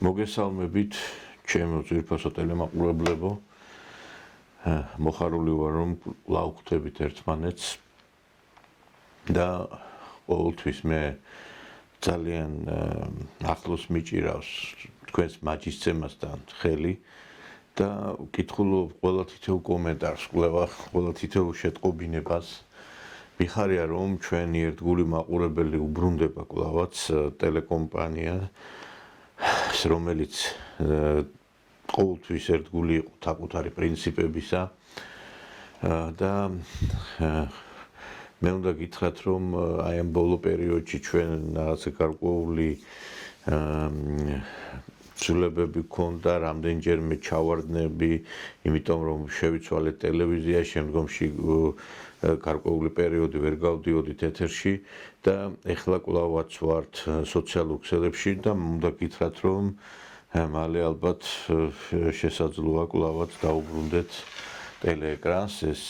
მოგესალმებით ჩემო ძვირფასო ტელემაყურებლებო. მოხარული ვარ რომ ლავხვდებით ერთმანეთს და ყოველთვის მე ძალიან ახლოს მიჭირავს თქვენს მაჯისცემასთან ხელი და ვკითხულობ ყველა თითოეულ კომენტარს, ყველა თითოეულ შეტყობინებას. მიხარია რომ ჩვენი ერთგული მაყურებელი უბრუნდება კვლავაც ტელეკომპანია რომელიც ყოველთვის ერთგული იყო საკუთარი პრინციპებისა და მე უნდა გითხრათ რომ აი ამ ბოლო პერიოდში ჩვენ რაღაცა გარკვეული ცვლილებები გქონდა, რამდენჯერმე ჩავარდნები, იმიტომ რომ შევიცვალეთ ტელევიზია, შემდგომში გარკვეული პერიოდი ვერ გავდიოდით ეთერში და ეხლა კვლავაც ვართ სოციალურ ქსელებში და უნდა გითხრათ რომ მალე ალბათ შესაძლოა კვლავაც დავუბრუნდეთ ტელეეკრანს, ეს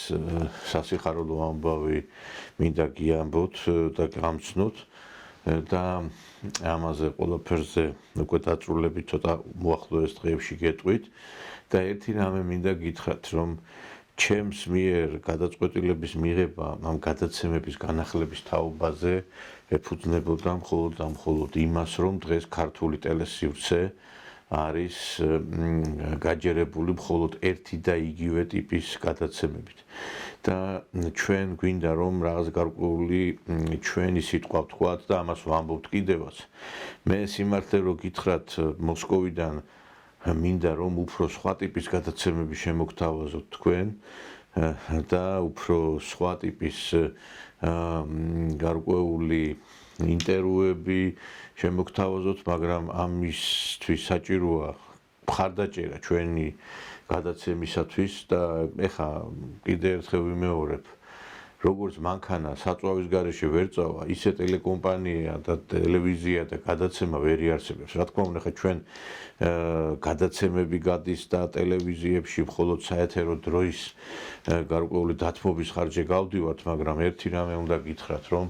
სასიხარულო ამბავი მინდა გიამბოთ და გამცნოთ და ამაზე ყველაფერზე უკვე დაწვრილები ცოტა მოახლოეს დღეებში გეტყვით და ერთი რამე მინდა გითხრათ რომ ჩემს მიერ გადაწყვეტილების მიღება ამ გადაცემების განახლების თაობაზე ეფუძნებოდა მხოლოდ იმას რომ დღეს ქართული ტელესივრცე არის გაჯერებული მხოლოდ ერთი და იგივე ტიპის გადაცემებით და ჩვენ გვინდა რომ რაღაც გარკვეული ჩვენი სიტყვა ვთქვათ და ამას ვამბობთ კიდევაც. მე სიმართლე რო გითხრათ მოსკოვიდან მინდა რომ უფრო სხვა ტიპის გადაცემები შემოგთავაზოთ თქვენ და უფრო სხვა ტიპის გარკვეული ინტერვიუები შემოგთავაზოთ, მაგრამ ამისთვის საჭიროა მხარდაჭერა ჩვენი გადაცემისათვის და ეხა კიდევ ერთხელ ვიმეორებ როგორც მანქანა საწვავის გარეშე ვერ წავა, ისე ტელეკომპანია და ტელევიზია და გადაცემა ვერ იარსებებს. რა თქმა უნდა, ხა ჩვენ გადაცემები გადის და ტელევიზიებში მხოლოდ საეთერო დროის გარკვეული დათმობის ხარჯზე გავდივართ, მაგრამ ერთი რამე უნდა გითხრათ, რომ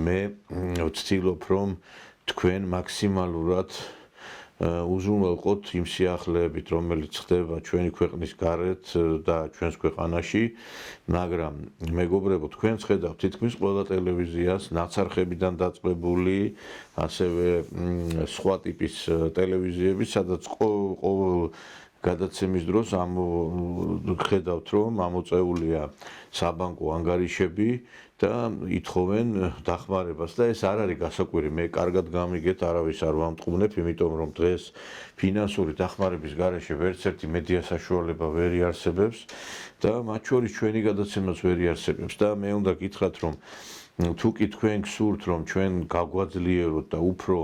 მე ვცდილობ რომ თქვენ მაქსიმალურად უზრუნველყოთ იმ სიახლეებით, რომელიც ხდება ჩვენი ქვეყნის გარეთ და ჩვენს ქვეყანაში, მაგრამ მეგობრებო, თქვენ ხედავთ თითქმის ყველა ტელევიზიას ნაცარხებიდან დაწყებული, ასევე სხვა ტიპის ტელევიზიები, სადაც ყოველ გადაცემის დროს ხედავთ რომ ამოწეულია საბანკო ანგარიშები და ითხოვენ დახმარებას და ეს არ არის გასაკვირი. მე კარგად გამიგეთ, არავის არ ვამტყუნებ, იმიტომ რომ დღეს ფინანსური დახმარების გარეშე ვერც ერთი მედია საშუალება ვერ იარსებებს და მათ შორის ჩვენი გადაცემაც ვერ იარსებებს და მე უნდა გითხრათ რომ თუ კი თქვენ გსურთ რომ ჩვენ გაგვაძლიეროთ და უფრო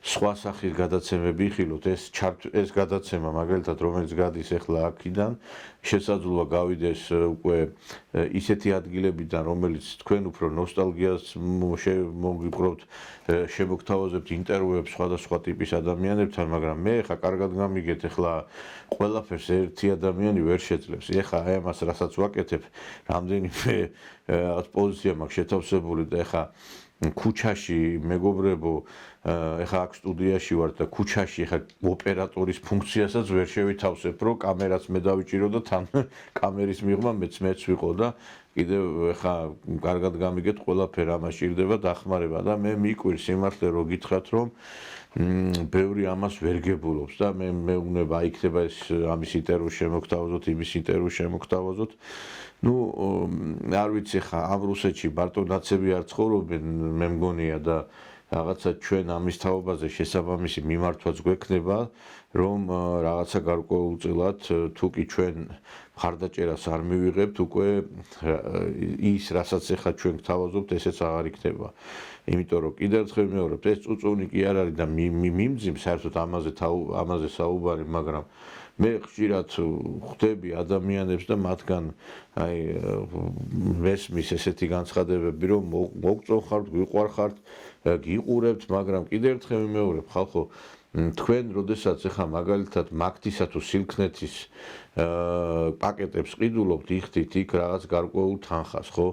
სხვა სახის გადაცემები ხილოთ, ეს გადაცემა მაგალითად რომელიც გადის ახლა აქედან შესაძლოა გავიდეს უკვე ისეთი ადგილებიდან რომელიც თქვენ უფრო ნოსტალგიას მოგიპყრობთ, შემოგთავაზებთ ინტერვიუებს სხვადასხვა ტიპის ადამიანებთან, მაგრამ მე ხა კარგად გამიგეთ ახლა ყველაფერს ერთი ადამიანი ვერ შეძლებს. ეხა აი ამას რასაც ვაკეთებ, რამდენიმე რაღაც პოზიცია მაქვს შეთავსებული და ეხა ქუჩაში მეგობრებო, ეხა აქ სტუდიაში ვარ და ქუჩაში ეხა ოპერატორის ფუნქციასაც ვერ შევითავსებ, რომ კამერაც მე დავიჭირო და თან კამერის მიღმა მეც ვიყო და კიდევ ეხა კარგად გამიგეთ ყველაფერი ამას ჭირდება დახმარება და მე მიკვირს სიმართლე რო გითხრათ რომ ბევრი ამას ვერ გებულობს და მე მეუბნება იქნება ეს ამის ინტერვიუ შემოგთავაზოთ, იმის ინტერვიუ შემოგთავაზოთ. არ ვიცი ხა ამ რუსეთში ბარტონაცები არ ცხოვრობენ, მე მგონია და რაღაცა ჩვენ ამის თაობაზე შესაბამისი მიმართვაც გვექნება, რომ რაღაცა გარკვეულწილად თუ კი ჩვენ მხარდაჭერას არ მივიღებთ, უკვე ის რასაც ახლა ჩვენ გთავაზობთ, ესეც აღარ იქნება. იმიტომ რომ კიდევ ერთხელ ვიმეორებ, ეს წუწუნი კი არ არის და მიმძიმს საერთოდ ამაზე საუბარი, მაგრამ მე ხშირად ხვდები ადამიანებს და მათგან აი მესმის ესეთი განცხადებები, რომ მოგწონხართ, გვიყვარხართ, გიყურებთ, მაგრამ კიდევ ერთხელ ვიმეორებ, ხალხო, თქვენ როდესაც ახლა მაგალითად მაგთისა თუ სილქნეთის პაკეტებს ყიდულობთ, იხდით იქ რაღაც გარკვეულ თანხას, ხო?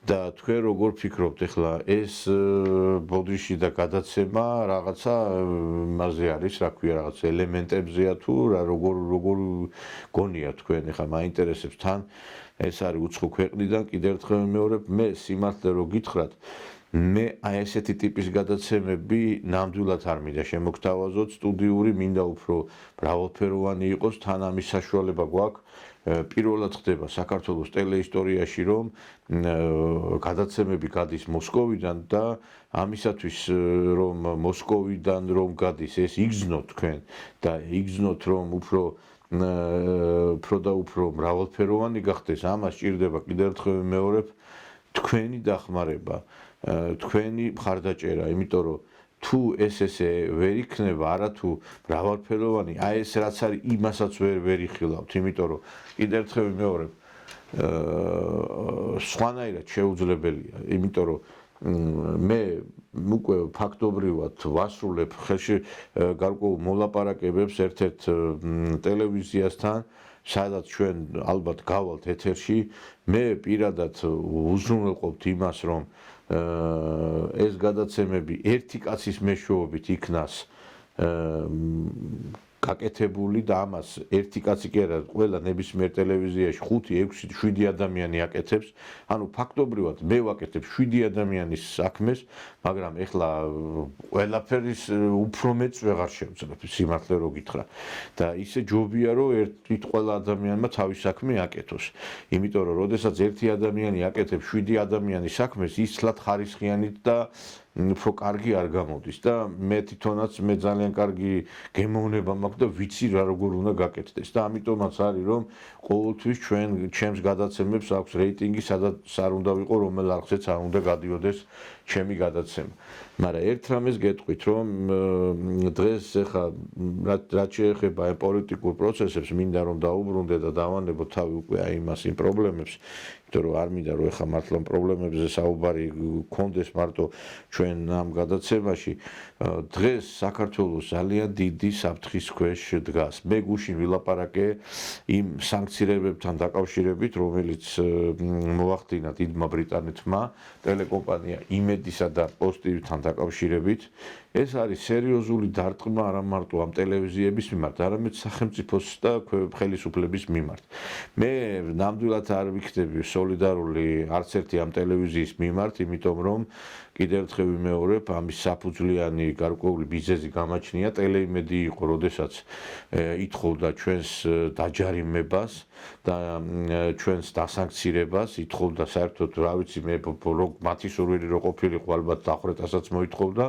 და თქვენ როგორ ფიქრობთ ახლა ეს ბოდიში და გადაცემა რაღაცა მასზე არის, რა ქვია, რაღაც ელემენტებზეა თუ როგორ გონია თქვენ ახლა მაინტერესებს თან ეს არის უცხო ქვეყნიდან კიდევ ერთხელ ვიმეორებ მე სიმართლე რო გითხრათ მე აი ესეთი ტიპის გადაცემები ნამდვილად არ მინდა შემოგთავაზოთ სტუდიური მინდა უფრო მრავალფეროვანი იყოს თან ამის საშუალება გვაქვს პირველად ხდება საქართველოს ტელეისტორიაში რომ გადაცემები გადის მოსკოვიდან და ამისათვის რომ მოსკოვიდან რომ გადის ეს იგზნოთ თქვენ და იგზნოთ რომ უფრო მრავალფეროვანი გახდეს ამას ჭირდება კიდევ ერთხელ ვიმეორებ თქვენი დახმარება თქვენი მხარდაჭერა იმიტომ რომ თუ ესე ვერ იქნება არა თუ მრავალფეროვანი აი ეს რაც არის იმასაც ვერ იხილავთ იმიტომ რომ კიდევ ერთხელ ვიმეორებ სხვანაირად შეუძლებელია იმიტომ რომ მე უკვე ფაქტობრივად ვასრულებ ხელში გარკვეულ მოლაპარაკებებს ერთ-ერთ ტელევიზიასთან სადაც ჩვენ ალბათ გავალთ ეთერში მე პირადად უზრუნველყოფთ იმას რომ ეს გადაცემები ერთი კაცის მეშვეობით იქნას გაკეთებული და ამას ერთი კაცი კი არა ყველა ნებისმიერ ტელევიზიაში 5, 6, 7 ადამიანი აკეთებს ანუ ფაქტობრივად მე ვაკეთებ 7 ადამიანის საქმეს მაგრამ ეხლა ყველაფერის უფრო მეც ვეღარ შევძლებ სიმართლე რო გითხრა და ისე ჯობია რომ ერთ ყველა ადამიანმა თავის საქმე აკეთოს იმიტომ რომ როდესაც ერთი ადამიანი აკეთებს 7 ადამიანის საქმეს ის სლად ხარისხიანით და უფრო კარგი არ გამოდის და მე თვითონაც მე ძალიან კარგი გემოვნება მაქვს და ვიცი რა როგორ უნდა გაკეთდეს და ამიტომაც არის რომ ყოველთვის ჩემს გადაცემებს აქვს რეიტინგი სადაც არ უნდა ვიყო რომელ არხზეც არ უნდა გადიოდეს ჩემი გადაცემა მაგრამ ერთ რამეს გეტყვით რომ დღეს ახლა რაც შეეხება ამ პოლიტიკურ პროცესებს მინდა რომ დაუბრუნდე და დავანებო თავი უკვე აი იმას იმ პრობლემებს იმიტომ რომ არ მინდა რომ ახლა მართლა პრობლემებზე საუბარი გქონდეს მარტო ჩვენ ამ გადაცემაში დღეს საქართველოს ძალიან დიდი საფრთხის ქვეშ დგას მე გუშინ ვილაპარაკე იმ სანქციებებთან დაკავშირებით რომელიც მოახდინა დიდმა ბრიტანეთმა ტელეკომპანია იმედისა და პოსტივთან დაკავშირებით ეს არის სერიოზული დარტყმა არა მარტო ამ ტელევიზიების მიმართ, არამედ სახელმწიფოს და ხელისუფლების მიმართ. მე ნამდვილად არ ვიქნები სოლიდარული არც ერთი ამ ტელევიზიის მიმართ, იმიტომ რომ კიდევ ერთხელ ვიმეორებ, ამის საფუძვლიანი გარკვეული მიზეზი გამაჩნია, ტელეიმედი იყო, როდესაც ითხოვდა ჩვენს დაჯარიმებას და ჩვენს დასანქცირებას, ითხოვდა საერთოდ, რა ვიცი, მე მათი სურვილი რო ყოფილიყო, ალბათ დახვრეტასაც მოითხოვდა.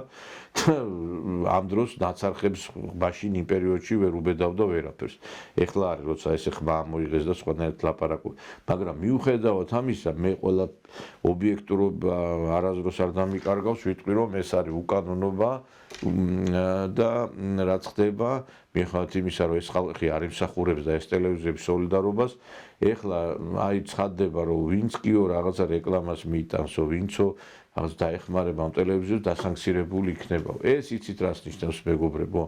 ამ დროს ნაცარხებს მაშინ იმ პერიოდში ვერ უბედავდა ვერაფერს. ეხლა არის როცა ესე ხმა მოიღეს და სხვანაირად ლაპარაკობ. მაგრამ მიუხედავად ამისა, მე ყველა ობიექტურობა არასდროს არ დამიკარგავს, ვიტყვი რომ ეს არის უკანონობა და რაც ხდება, მიუხედავად იმისა, რომ ეს ხალხი არ იმსახურებს და ეს ტელევიზიების სოლიდარობას, ეხლა აი ცხადდება, რომ ვინც კიო რაღაცა რეკლამას მიიტანსო, ვინცო რაღაც დაეხმარება ამ ტელევიზიას დასანქცირებული იქნება. ეს იცით რას ნიშნავს მეგობრებო?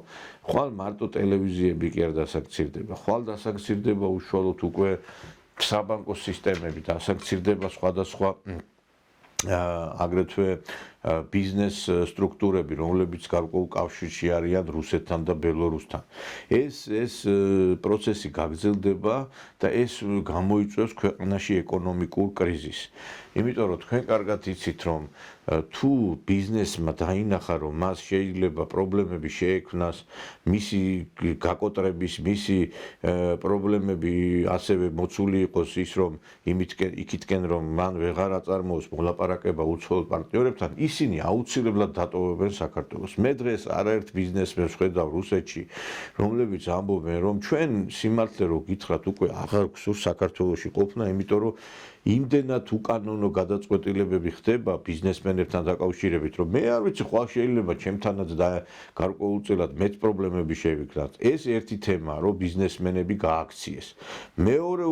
ხვალ მარტო ტელევიზიები კი არ დასანქცირდება. ხვალ დასანქცირდება უშუალოდ უკვე საბანკო სისტემები, დასანქცირდება სხვადასხვა აგრეთვე ბიზნეს სტრუქტურები, რომლებიც გარკვეულ კავშირში არიან რუსეთთან და ბელორუსთან. ეს პროცესი გაგრძელდება და ეს გამოიწვევს ქვეყანაში ეკონომიკურ კრიზისს. იმიტომ რომ თქვენ კარგად იცით რომ თუ ბიზნესმა დაინახა რომ მას შეიძლება პრობლემები შეექმნას მისი გაკოტრების მისი პრობლემები ასევე მოცული იყოს ის რომ იქითკენ რომ მან ვეღარ აწარმოოს მოლაპარაკება უცხოელ პარტნიორებთან ისინი აუცილებლად დატოვებენ საქართველოს მე დღეს არაერთ ბიზნესმენს ხედავ რუსეთში რომლებიც ამბობენ რომ ჩვენ სიმართლე რო გითხრათ უკვე აღარ გსურს საქართველოში ყოფნა იმიტომ რომ იმდენად უკანონო გადაწყვეტილებები ხდება ბიზნესმენებთან დაკავშირებით, რომ მე არ ვიცი, ხვალ შეიძლება ჩემთანაც და გარკვეულწილად მეც პრობლემები შევიქნათ. ეს ერთი თემაა, რომ ბიზნესმენები გააქციეს. მეორე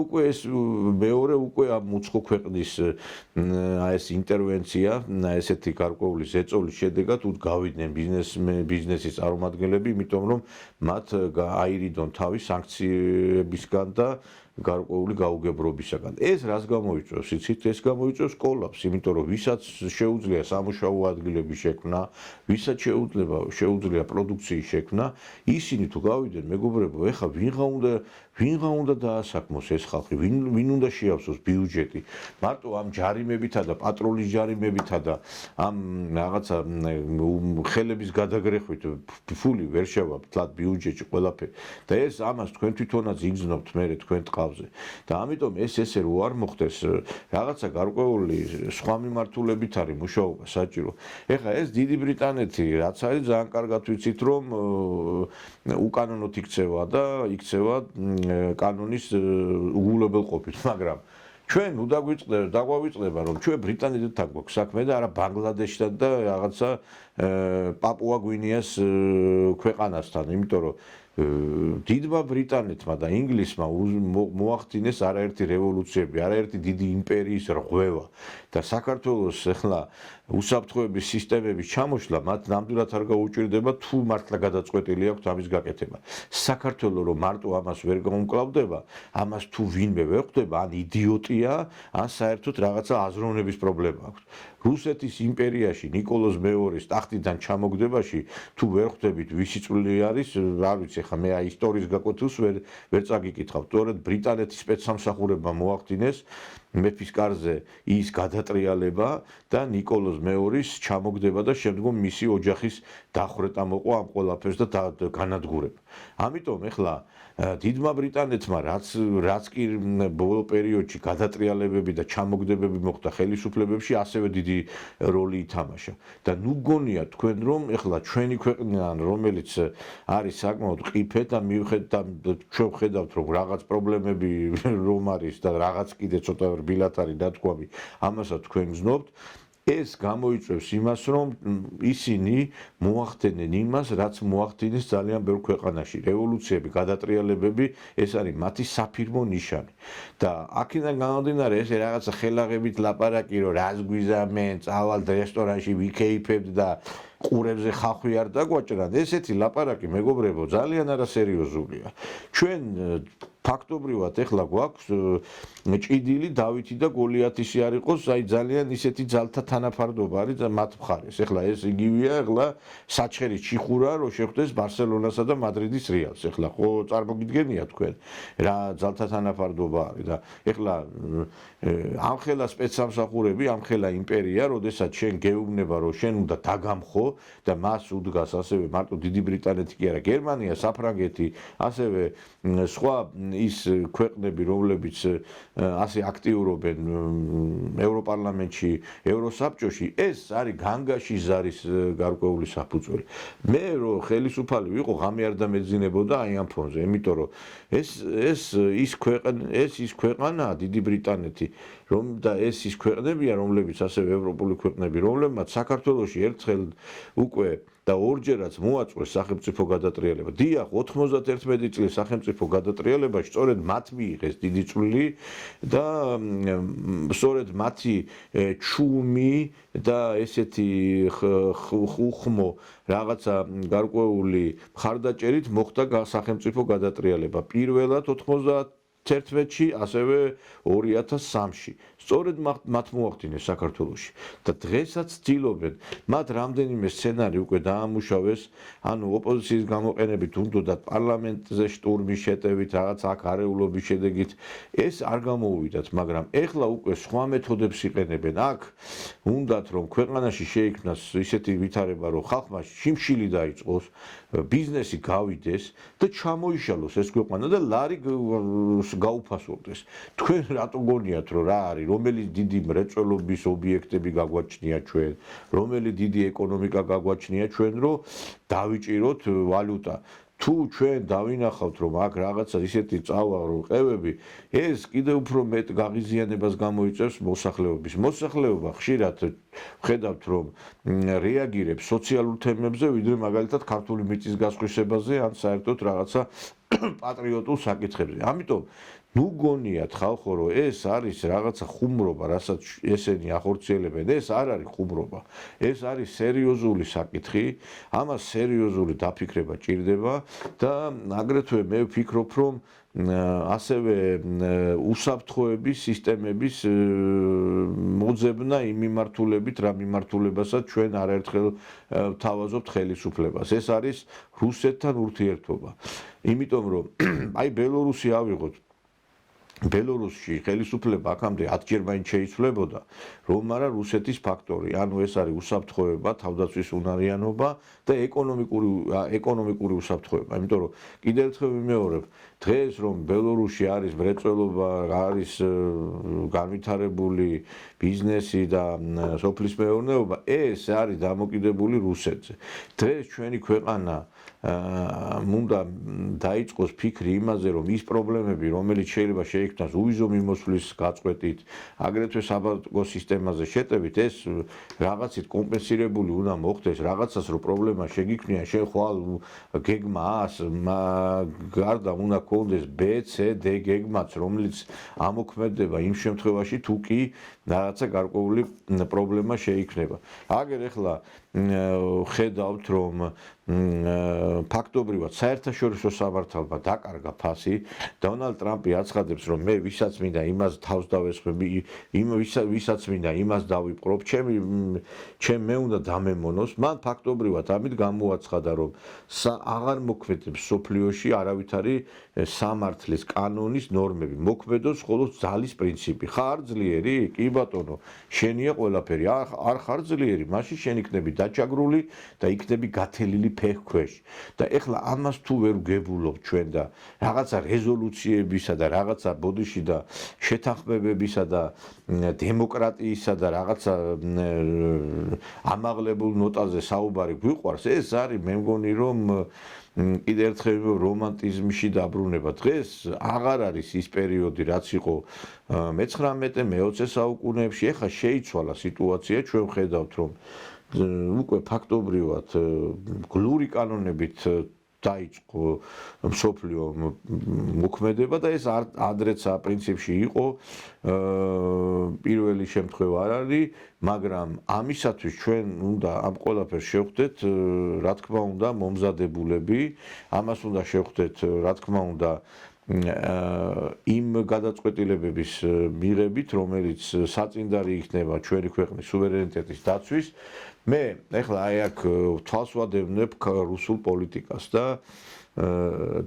უკვე ამ უცხო ქვეყნის ეს ინტერვენცია, ესეთი გარკვეული ზეწოლის შედეგად გავიდნენ ბიზნესის წარმომადგენლები, იმიტომ რომ მათ აირიდონ თავი სანქციებისგან და გარკვეული გაუგებრობისაგან. ეს რას გამოიწვევს? იცით, ეს გამოიწვევს კოლაფს, იმიტომ რომ ვისაც შეუძლია სამუშაო ადგილების შექმნა, ვისაც შეუძლია პროდუქციის შექმნა, ისინი თუ გავიდნენ, მეგობრებო, ეხლა ვინღა უნდა დაასაქმოს ეს ხალხი, ვინ უნდა შეავსოს ბიუჯეტი. მარტო ამ ჯარიმებითა და პატროლის ჯარიმებითა და ამ რაღაცა ხელების გადაგრეხვით ფული ვერ შევაბთლათ ბიუჯეტში ყველაფერი. და ეს ამას თქვენ თვითონაც იგრძნობთ მერე თქვენ ტყავზე. და ამიტომ ეს ესე რო არ მოხდეს, რაღაცა გარკვეული სხვა მიმართულებით არის მუშაობა საჭირო. ეხლა ეს დიდი ბრიტანეთი რაც არის ძალიან კარგად ვიცით რომ უკანონოდ იქცევა და იქცევა კანონის უგულებელყოფით, მაგრამ ჩვენ დაგვავიწყდება რომ ჩვენ ბრიტანეთთან გვაქვს საქმე და არა ბანგლადეშთან და რაღაცა პაპუა გვინეას ქვეყანასთან, იმიტომ რომ დიდმა ბრიტანეთმა და ინგლისმა მოახდინეს არაერთი რევოლუციები, არაერთი დიდი იმპერიის რღვევა და საქართველოს ახლა უსაფრთხოების სისტემების ჩამოშლა მათ ნამდვილად არ გაუჭირდება თუ მართლა გადაწყვეტილი აქვს ამის გაკეთება. საქართველოს რომ მარტო ამას ვერ გაუმკლავდება, ამას თუ ვინმე ვერ ხვდება, ან იდიოტია, ან საერთოდ რაღაცა აზროვნების პრობლემა აქვს. რუსეთის იმპერიაში ნიკოლოზ მეორის ტახტიდან ჩამოგდებაში თუ ვერ ხვდებით ვისი წვლილი არის, არ ვიცი, ხა მე ისტორიის გაკვეთილს ვერ წაგიკითხავ. სწორედ ბრიტანეთის სპეცსამსახურებმა მოახდინეს მეფის კარზე ის გადატრიალება და ნიკოლოზ მეორის ჩამოგდება და შემდგომ მისი ოჯახის დახვრეტა მოყვა ამ ყველაფერს და განადგურება. ამიტომ ეხლა დიდმა ბრიტანეთმა რაც კი ბოლო პერიოდში გადატრიალებები და ჩამოგდებები მოხდა ხელისუფლებებში, ასევე დიდი როლი ითამაშა. და ნუ გონია თქვენ რომ ეხლა ჩვენი ქვეყნა რომელიც არის საკმაოდ ყიფე და ჩვენ ხედავთ რომ რაღაც პრობლემები რომ არის და რაღაც კიდე ცოტა რბილად არის დათქვამი, ამასაც თქვენ გზნობთ. ეს გამოიწვევს იმას, რომ ისინი მოახდენენ იმას, რაც მოახდინეს ძალიან ბევრ ქვეყანაში. რევოლუციები, გადატრიალებები, ეს არის მათი საფირმო ნიშანი. და აქედან გამომდინარე, ეს რაღაცა ხელაღებით ლაპარაკი, რომ რას გვიზამენ, წავალთ რესტორანში, ვიქეიფებთ და ყურებზე ხახვი არ დაგვაჭრან. ესეთი ლაპარაკი, მეგობრებო, ძალიან არასერიოზულია. ჩვენ ფაქტობრივად ეხლა გვაქვს ჭიდილი დავითი და გოლიათისი არ იყოს, აი ძალიან ისეთი ძალთა თანაფარდობა არის მათ მხარეს. ეხლა ეს იგივეა, ეხლა საჩხერის ჩიხურა რო შეხვდეს ბარსელონასა და მადრიდის რეალს. ეხლა ხო წარმოგიდგენია თქვენ რა ძალთა თანაფარდობა არის და ეხლა ამხელა სპეცსამსახურები, ამხელა იმპერია, როდესაც შენ გეუბნება რომ შენ უნდა დაგამხო და მას უდგას ასევე მარტო დიდი ბრიტანეთი კი არა, გერმანია, საფრანგეთი, ასევე სხვა ის ქვეყნები, რომლებიც ასე აქტიურობენ ევროპარლამენტში, ევროსაბჭოში, ეს არის განგაში ზარის გარკვეული საფუძველი. მე რომ ხელისუფალი ვიყო, ღამე არ დამეძინებოდა აი ამ ფონზე, იმიტომ რომ ეს ის ქვეყანაა დიდი ბრიტანეთი, და ეს ის ქვეყნებია, რომლებიც ასევე ევროპული ქვეყნები, რომლებმაც საქართველოში ერთხელ უკვე და ორჯერაც მოაწყვეს სახელმწიფო გადატრიალება. დიახ, 91 წლის სახელმწიფო გადატრიალებაში სწორედ მათ მიიღეს დიდი წვლილი და სწორედ მათი ჩუმი და ესეთი ხუხმო რაღაცა გარკვეული მხარდაჭერით მოხდა სახელმწიფო გადატრიალება. პირველად 91-ში, ასევე 2003-ში. სწორედ მათ მოახდინეს საქართველოში და დღესაც ცდილობენ მათ რამდენიმე სცენარი უკვე დაამუშავეს, ანუ ოპოზიციის გამოყენებით უნდათ პარლამენტზე შტურმის შეტევით, რაღაც აქ არეულობის შედეგით, ეს არ გამოუვიდათ, მაგრამ ეხლა უკვე სხვა მეთოდებს იყენებენ. აქ უნდათ რომ ქვეყანაში შეიქმნას ისეთი ვითარება, რომ ხალხმა შიმშილი დაიწყოს, ბიზნესი გავიდეს და ჩამოიშალოს ეს ქვეყანა და ლარი გაუფასურდეს. თქვენ რატო გონიათ რომ რა არის, რომელი დიდი მრეწველობის ობიექტები გაგვაჩნია ჩვენ, რომელი დიდი ეკონომიკა გაგვაჩნია ჩვენ, რომ დავიჭიროთ ვალუტა. თუ ჩვენ დავინახავთ რომ აქ რაღაცა ისეთი წავა რომ ყევები, ეს კიდევ უფრო მეტ გაღიზიანებას გამოიწვევს მოსახლეობის. მოსახლეობა ხშირად ვხედავთ რომ რეაგირებს სოციალურ თემებზე, ვიდრე მაგალითად ქართული მიწის გასხვისებაზე ან საერთოდ რაღაცა პატრიოტულ საკითხებზე. ამიტომ ნუ გონიათ ხალხო რომ ეს არის რაღაცა ხუმრობა, რასაც ესენი ახორციელებენ, ეს არ არის ხუმრობა. ეს არის სერიოზული საკითხი, ამას სერიოზული დაფიქრება ჭირდება და აგრეთვე მე ვფიქრობ, რომ ასევე უსაფრთხოების სისტემების მოძებნა იმ მიმართულებით, რა მიმართულებასაც ჩვენ არაერთხელ ვთავაზობთ ხელისუფლებას. ეს არის რუსეთთან ურთიერთობა. იმიტომ რომ აი ბელორუსი ავიღოთ ბელორუსში ხელისუფლება აქამდე 10-ჯერ მაინც შეიცვლებოდა, რომ არა რუსეთის ფაქტორი, ანუ ეს არის უსაფრთხოება, თავდაცვის უნარიანობა და ეკონომიკური უსაფრთხოება. იმიტომ რომ კიდევ ერთხელ ვიმეორებ, დღეს რომ ბელორუსში არის მრეწველობა, არის განვითარებული ბიზნესი და სოფლის მეურნეობა, ეს არის დამოკიდებული რუსეთზე. დღეს ჩვენი ქვეყანა უნდა დაიწყოს ფიქრი იმაზე, რომ ის პრობლემები, რომელიც შეიძლება შეიქმნას უვიზო მიმოსვლის გაწყვეტით, აგრეთვე საბანკო სისტემაზე შეტევით, ეს რაღაცით კომპენსირებული უნდა მოხდეს, რაღაცას რო პრობლემა შეგიქმნია, შენ ხვალ გეგმა 100, გარდა უნდა გქონდეს B, C, D გეგმაც, რომელიც ამოქმედება იმ შემთხვევაში, თუ კი რაღაცა გარკვეული პრობლემა შეიქმნება. აგერ ეხლა ხედავთ, რომ ფაქტობრივად საერთაშორისო სამართალმა დაკარგა ფასი, დონალდ ტრამპი აცხადებს, რომ მე ვისაც მინდა იმას თავს დავესხმები, ვისაც მინდა იმას დავიპყრობ, მე უნდა დამემონოს, მან ფაქტობრივად ამით გამოაცხადა, რომ აღარ მოქმედებს სოფლიოში არავითარი სამართლის კანონის ნორმები, მოქმედოს მხოლოდ ძალის პრინციპი. ხარ ძლიერი? კი ბატონო, შენია ყველაფერი, არ ხარ ძლიერი, მაშინ შენ იქნები დაჭაგრული და იქნები გათელილი ფეხქვეშ. და ეხლა ამას თუ ვერ ვგებულობ ჩვენ და რაღაცა რეზოლუციებისა და რაღაცა ბოდიში და შეთანხმებებისა და დემოკრატიისა და რაღაცა ამაღლებულ ნოტაზე საუბარი გვიყვარს, ეს არის მე მგონი რომ კიდევ ერთხელ რომანტიზმში დაბრუნება. დღეს აღარ არის ის პერიოდი, რაც იყო მე-19-მე-20 საუკუნეებში. ეხლა შეიცვალა სიტუაცია, ჩვენ ვხედავთ, რომ უკვე ფაქტობრივად გლური კანონებით დაიწყო მსოფლიო მოქმედება და ეს ადრეცა პრინციპში იყო პირველი შემთხვევა არ არის, მაგრამ ამისათვის ჩვენ უნდა ამ ყველაფერს შევხვდეთ, რა თქმა უნდა, მომზადებულები, ამას უნდა შევხვდეთ, რა თქმა უნდა, იმ გადაწყვეტილებების მიღებით, რომელიც საწინდარი იქნება ჩვენი ქვეყნის სუვერენიტეტის დაცვის. მე ეხლა აი აქ თვალს ვადევნებ რუსულ პოლიტიკას და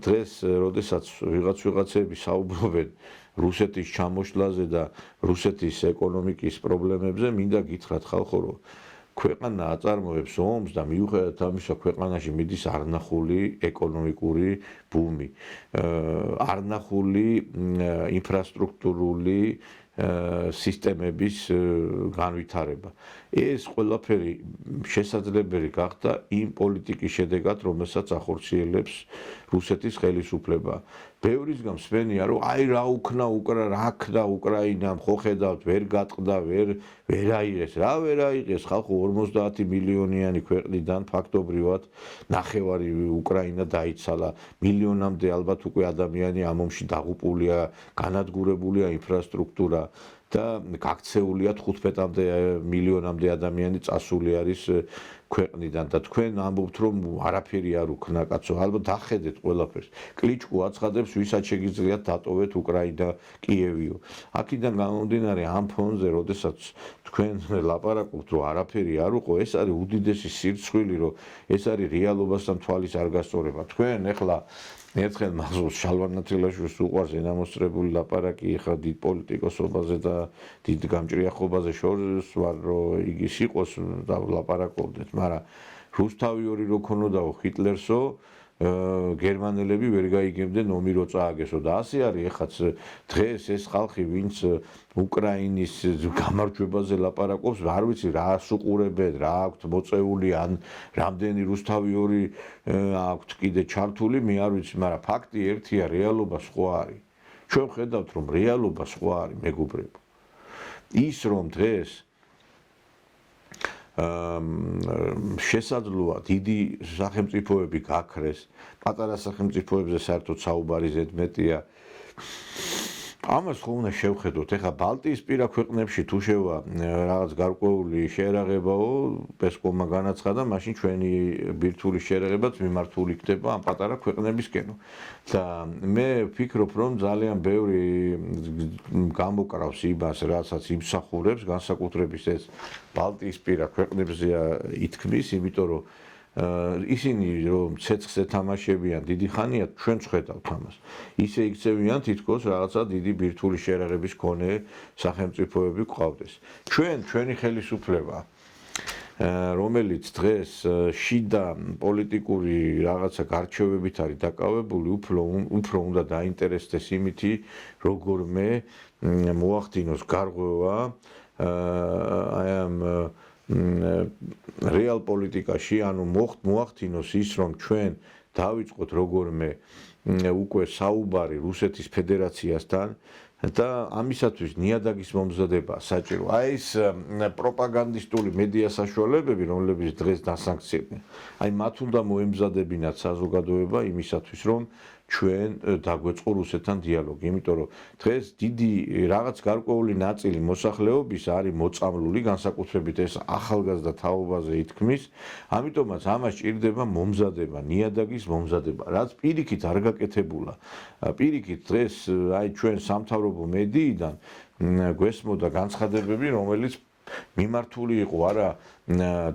დღეს, როდესაც ვიღაცები საუბრობენ რუსეთის ჩამოშლაზე და რუსეთის ეკონომიკის პრობლემებზე, მინდა გითხრათ ხალხო, რომ ქვეყანა აწარმოებს ომს და მიუხედავად ამისა ქვეყანაში მიდის არნახული ეკონომიკური ბუმი, არნახული ინფრასტრუქტურული სისტემების განვითარება. ეს ყველაფერი შესაძლებელი გახდა იმ პოლიტიკის შედეგად, რომელსაც ახორციელებს რუსეთის ხელისუფლება. ბევრისგან მსმენია, რომ აი რა ქნა უკრაინამ, ხო ხედავთ, ვერ გატყდა, ვერ აიღეს. რა ვერ აიღეს, ხალხო 50 მილიონიანი ქვეყნიდან ფაქტობრივად ნახევარი უკრაინა დაიცალა. მილიონამდე ალბათ უკვე ადამიანი ამ ომში დაღუპულია, განადგურებულია ინფრასტრუქტურა და გაქცეულია 15 მილიონამდე ადამიანი წასული არის ქვეყნიდან და თქვენ ამბობთ, რომ არაფერი არ უქნა კაცო, ალბათ ახედეთ ყველაფერს. კლიჩკო აცხადებს, ვისაც შეგიძლიათ დატოვეთ უკრაინა, კიევიო. აქედან გამომდინარე ამ ფონზე, როდესაც თქვენ ლაპარაკობთ, რომ არაფერი არ უყო, ეს არის უდიდესი სირცხვილი, რომ ეს არის რეალობასთან თვალის არ გასწორება. თქვენ ეხლა ერთხელ მახსოვს შალვანათილაშვილს უყვარს ენამოსწრებული ლაპარაკი ხა დიდ პოლიტიკოსობაზე და დიდ გამჭრიახობაზე შორის ვარ, რომ იგი სიყოს და ლაპარაკობდეთ, მაგრამ რუსთავი ორი რო ქონოდაო ჰიტლერსო, გერმანელები ვერ გაიგებდნენ ომი რო წააგესო და ასე არის ეხაც დღეს ეს ხალხი, ვინც უკრაინის გამარჯვებაზე ლაპარაკობს, არ ვიცი რას უყურებენ, რა აქვთ მოწეული ან რამდენი რუსთავი ორი აქვთ კიდე ჩართული, მე არ ვიცი, მაგრამ ფაქტი ერთია, რეალობა სხვა არის. ჩვენ ხედავთ, რომ რეალობა სხვა არის, მეგობრებო. ის რომ დღეს შესაძლოა დიდი სახელმწიფოები გაქრეს, პატარა სახელმწიფოებზე საერთოდ საუბარი ზედმეტია. ამას ხო უნდა შევხედოთ. ეხლა ბალტიისპირა ქვეყნებში თუ შევა რაღაც გარკვეული შეერაღებაო, პესკოვმა განაცხადა, მაშინ ჩვენი ბირთვული შეერაღებაც მიმართული იქნება ამ პატარა ქვეყნებისკენო. და მე ვფიქრობ, რომ ძალიან ბევრი გამოკრავს იმას, რასაც იმსახურებს, განსაკუთრებით ეს ბალტიისპირა ქვეყნებზეა ითქმის, იმიტომ რომ ისინი რომ ცეცხლზე თამაშებიან დიდი ხანია ჩვენ ვხედავთ ამას. ისე იქცევიან თითქოს რაღაცა დიდი ბირთვული შეერაღების მქონე სახელმწიფოები გვყავდეს. ჩვენი ხელისუფლება რომელიც დღეს შიდა პოლიტიკური რაღაცა გარჩევებით არის დაკავებული, უფრო უნდა დაინტერესდეს იმითი, როგორმე მოახდინოს გარღვევა აი ამ რეალ პოლიტიკაში, ანუ მოახდინოს ის, რომ ჩვენ დავიწყოთ როგორმე უკვე საუბარი რუსეთის ფედერაციასთან და ამისათვის ნიადაგის მომზადება საჭირო. აი ეს პროპაგანდისტული მედია საშუალებები, რომლებიც დღეს დასანქცირდნენ, აი მათ უნდა მოემზადებინათ საზოგადოება იმისათვის, რომ ჩვენ დაგვეწყო რუსეთთან დიალოგი, იმიტომ რომ დღეს დიდი რაღაც გარკვეული ნაწილი მოსახლეობის არის მოწამლული, განსაკუთრებით ეს ახალგაზრდა თაობაზე ითქმის, ამიტომაც ამას ჭირდება მომზადება, ნიადაგის მომზადება, რაც პირიქით არ გაკეთებულა. პირიქით დღეს აი ჩვენ სამთავრობო მედიიდან გვესმოდა განცხადებები, რომელიც მიმართული იყო არა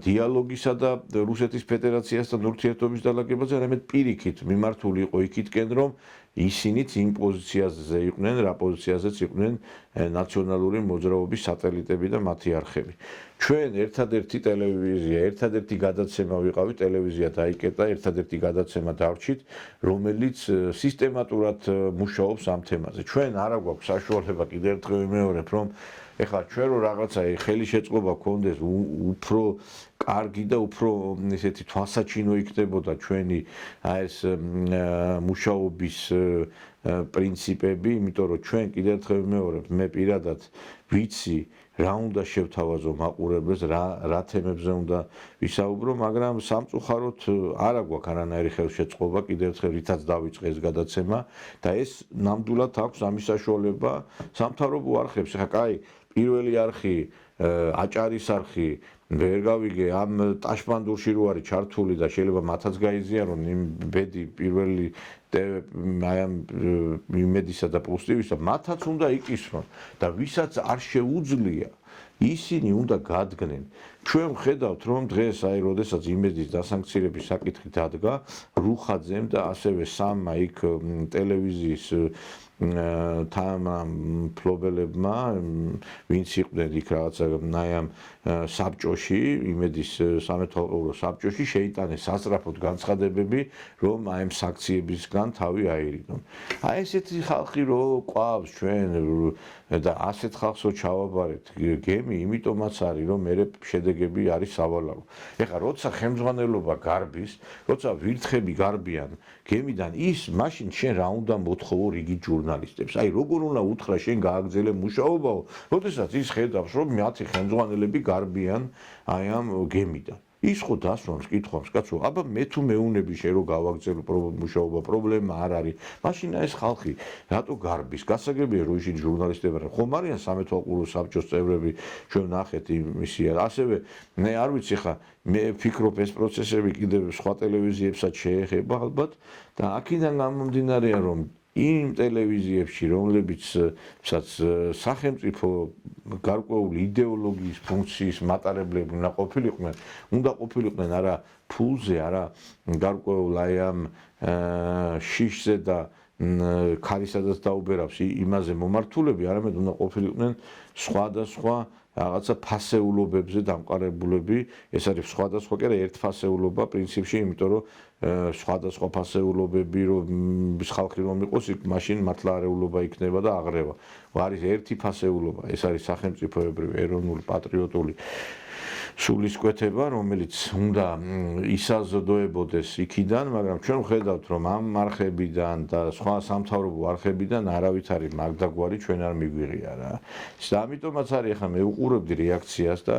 დიალოგისა და რუსეთის ფედერაციასთან ურთიერთობის დალაგებაზე, არამედ პირიქით მიმართული იყო იქითკენ, რომ ისინიც იმ პოზიციაზე იყვნენ, რა პოზიციაზეც იყვნენ ნაციონალური მოძრაობის სატელიტები და მათი არხები. ჩვენ ერთადერთი ტელევიზია, ერთადერთი გადაცემა ვიყავით, ტელევიზია დაიკეტა, ერთადერთი გადაცემა დავრჩით, რომელიც სისტემატურად მუშაობს ამ თემაზე. ჩვენ არა გვაქვს საშუალება კიდევ ერთხელ ვიმეორებ, რომ ეხლა ჩვენ რო რაღაცა ხელისეწყობა გქონდეს უფრო კარგი და უფრო ესეთი თვალსაჩინო იქნებოდა ჩვენი ეს მუშაობის პრინციპები, იმიტომ რომ ჩვენ კიდევ ერთხელ ვიმეორებ, მე პირადად ვიცი რა უნდა შევთავაზო მაყურებელს, რა თემებზე უნდა ვისაუბრო, მაგრამ სამწუხაროდ არა გვაქვს არანაირი ხელშეწყობა კიდევ ერთხელ რითაც დავიწყე ეს გადაცემა და ეს ნამდვილად აქვს ამის საშუალება სამთავრობო არხებს. ეხლა კაი პირველი არხი, აჭარის არხი ვერ გავიგე ამ ტაშპანდურში რო არის ჩართული და შეიძლება მათაც გაიზიარონ იმ ბედი პირველი აი ამ იმედისა და პლუს ტივისა, მათაც უნდა იკისრონ და ვისაც არ შეუძლია ისინი უნდა გადგნენ. ჩვენ ვხედავთ, რომ დღეს აი როდესაც იმედის დასანქცირების საკითხი დადგა, რუხაძემ და ასევე სამმა იქ ტელევიზიის თანამფლობელებმა, ვინც იყვნენ იქ რაღაცა აი ამ საბჭოში, იმედის სამეთვალყურო საბჭოში შეიტანეს სასწრაფოდ განცხადებები, რომ აი ამ საქციებისგან თავი აირიდონ. აი ესეთი ხალხი რო ყვავს ჩვენ და ასეთ ხალხსო ჩავაბარეთ გემი, იმიტომაც არის, რომ მე შედეგები არის სავალალო. ეხლა როცა ხელმძღვანელობა გარბის, როცა ვირთხები გარბიან გემიდან, ის მაშინ შენ რა უნდა მოთხოვო რიგი ჟურნალისტებს? აი როგორ უნდა უთხრა შენ გააგრძელე მუშაობაო, როდესაც ის ხედავს, რომ მათი ხელმძღვანელები გარბიან აი ამ გემიდან. ის ხო დასვამს, კითხვამს, კაცო, აბა მე თუ მეუნები შენ რომ გავაგრძელო მუშაობა, პრობლემა არ არის. მაშინ ეს ხალხი რატო გარბის? გასაგებია რომ ისინი ჟურნალისტები ხომ არიან სამეთვალყურო საბჭოს წევრები, ჩვენ ნახეთ იმისია. ასევე მე არ ვიცი ხა, მე ვფიქრობ ეს პროცესები კიდევ სხვა ტელევიზიებსაც შეეხება ალბათ და აქედან გამომდინარეა რომ იმ ტელევიზიებში, რომლებიცაც სახელმწიფო გარკვეული იდეოლოგიის ფუნქციის მატარებლები უნდა ყოფილიყვნენ არა ფულზე, არა გარკვეულ აი ამ შიშზე და ქარისადაც დაუბერავს იმაზე მომართულები, არამედ უნდა ყოფილიყვნენ სხვადასხვა რაღაცა ფასეულობებზე დამყარებულები. ეს არის სხვადასხვა კი არა ერთფასეულობა პრინციპში, იმიტომ რომ სხვადასხვა ფასეულობები რომ ხალხი რომ იყოს, მაშინ მართლა არეულობა იქნება და აღრევა. არის ერთი ფასეულობა, ეს არის სახელმწიფოებრივი, ეროვნული, პატრიოტული სულისკვეთება, რომელიც უნდა ისაზრდოებოდეს იქიდან, მაგრამ ჩვენ ვხედავთ, რომ ამ არხებიდან და სხვა სამთავრობო არხებიდან არავითარი მაგდაგვარი ჩვენ არ მიგვიღია რა. და ამიტომაც არის ახლა მე უყურებდი რეაქციას და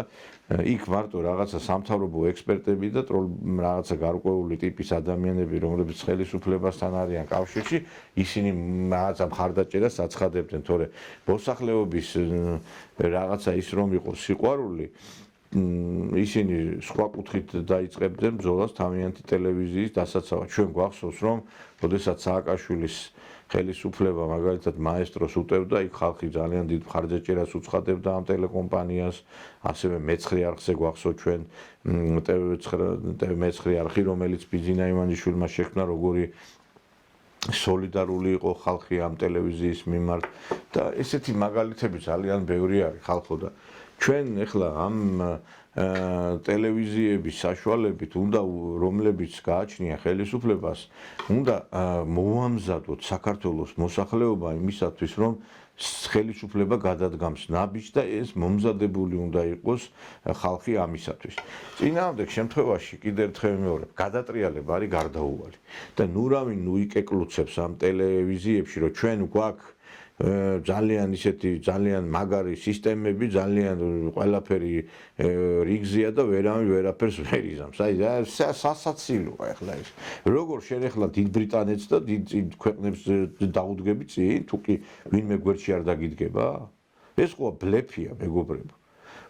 იქ მარტო რაღაცა სამთავრობო ექსპერტები და რაღაცა გარკვეული ტიპის ადამიანები, რომლებიც ხელისუფლებასთან არიან კავშირში, ისინი რაღაცა მხარდაჭერას აცხადებდნენ, თორე მოსახლეობის რაღაცა ის რომ იყოს სიყვარული ისინი სხვა კუთხით დაიწყებდნენ ბრძოლას თავიანთი ტელევიზიის დასაცავად. ჩვენ გვახსოვს, რომ როდესაც სააკაშვილის ხელისუფლება მაგალითად მაესტროს უტევდა, იქ ხალხი ძალიან დიდ მხარდაჭერას უცხადებდა ამ ტელეკომპანიას, ასევე მეცხრე არხზე გვახსოვთ ჩვენ TV9 არხი, რომელიც ბიძინა ივანიშვილმა შექმნა, როგორი სოლიდარული იყო ხალხი ამ ტელევიზიის მიმართ და ესეთი მაგალითები ძალიან ბევრი არის ხალხო და ჩვენ ახლა ამ ტელევიზიების საშუალებით უნდა რომლებიც გააჩნია ხელისუფლებას უნდა მოამზადოთ საქართველოს მოსახლეობა იმისათვის რომ ხელისუფლება გადადგამს ნაბიჯს და ეს მომზადებული უნდა იყოს ხალხი ამისათვის. წინააღმდეგ შემთხვევაში კიდევ ერთხელ მეორე გადატრიალება არის გარდაუვალი და ნურავინ იკეკლუცებს ამ ტელევიზიებში რომ ჩვენ გვაქვს ძალიან ისეთი ძალიან მაგარი სისტემები, ძალიან ყველაფერი რიგზია და ვერაფერს ვერ იზამს. აი სასაცილოა ახლა ეს. როგორ შენ ახლა დიდ ბრიტანეთს და დიდ ქვეყნებს დაუდგები წინ, თუ კი ვინმე გვერდში არ დაგიდგება? ეს ხო ბლეფია, მეგობრებო.